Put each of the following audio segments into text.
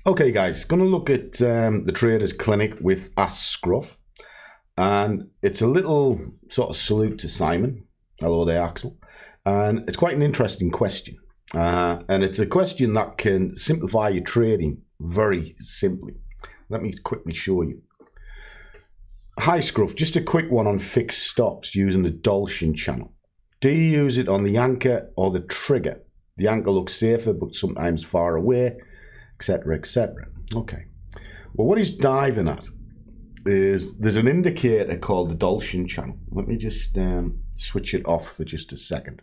Okay guys, going to look at the Traders Clinic with Ask Scruff, and it's a little sort of salute to Simon. Hello there, Axel. And it's quite an interesting question, and it's a question that can simplify your trading very simply. Let me quickly show you. Hi Scruff, just a quick one on fixed stops using the Donchian channel. Do you use it on the anchor or the trigger? The anchor looks safer but sometimes far away, etc, etc. Okay, well, what he's diving at is there's an indicator called the Donchian channel. Let me just switch it off for just a second,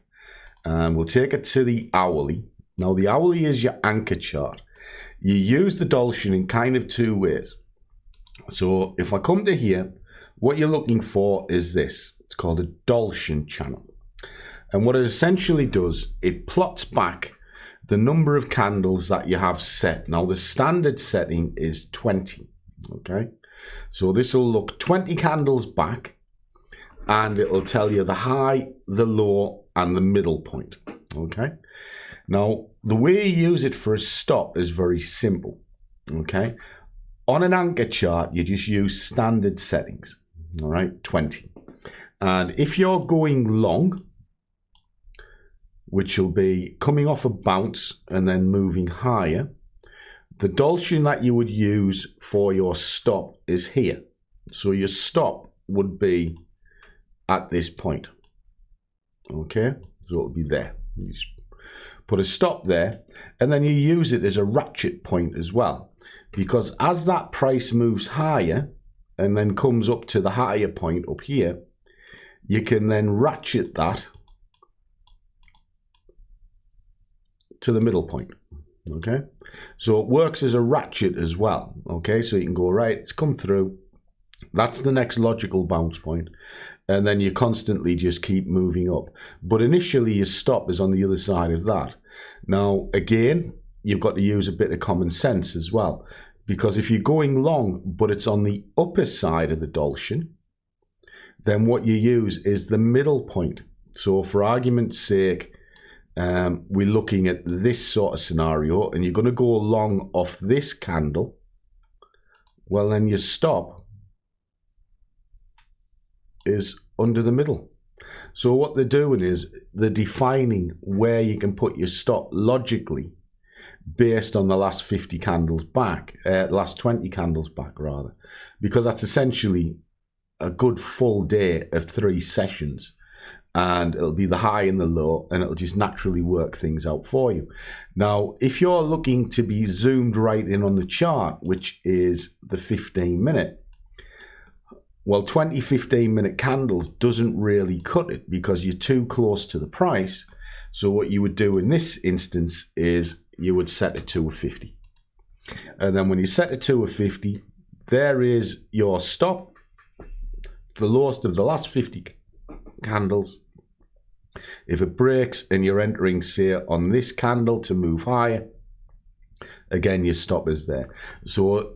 and we'll take it to the hourly. Now the hourly is your anchor chart. You use the Donchian in kind of two ways. So if I come to here, what you're looking for is this. It's called a Donchian channel, and what it essentially does, it plots back the number of candles that you have set. Now the standard setting is 20. Okay, so this will look 20 candles back, and it will tell you the high, the low, and the middle point. Okay, now the way you use it for a stop is very simple. Okay, on an anchor chart you just use standard settings. All right, 20, and if you're going long, which will be coming off a bounce and then moving higher, the Donchian that you would use for your stop is here. So your stop would be at this point. Okay, so it'll be there. You just put a stop there, and then you use it as a ratchet point as well, because as that price moves higher and then comes up to the higher point up here, you can then ratchet that to the middle point. Okay, so it works as a ratchet as well. Okay, so you can go, right, it's come through, that's the next logical bounce point, and then you constantly just keep moving up, but initially your stop is on the other side of that. Now again, you've got to use a bit of common sense as well, because if you're going long but it's on the upper side of the Donchian, then what you use is the middle point. So for argument's sake, we're looking at this sort of scenario, and you're going to go long off this candle. Well, then your stop is under the middle. So what they're doing is they're defining where you can put your stop logically based on the last 50 candles back, last 20 candles back rather, because that's essentially a good full day of 3 sessions. And it'll be the high and the low, and it'll just naturally work things out for you. Now, if you're looking to be zoomed right in on the chart, which is the 15-minute, well, 20 15-minute candles doesn't really cut it because you're too close to the price. So what you would do in this instance is you would set it to a 50. And then when you set it to a 50, there is your stop, the lowest of the last 50 candles. If it breaks and you're entering, say, on this candle to move higher, again your stop is there. So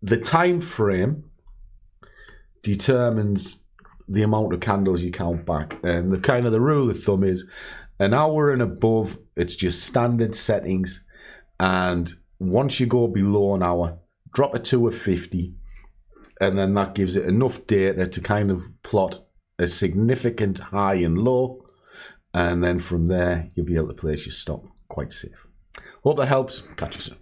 the time frame determines the amount of candles you count back, and the rule of thumb is an hour and above, it's just standard settings, and once you go below an hour, drop it to a 50, and then that gives it enough data to kind of plot a significant high and low, and then from there you'll be able to place your stop quite safe. Hope that helps. Catch you soon.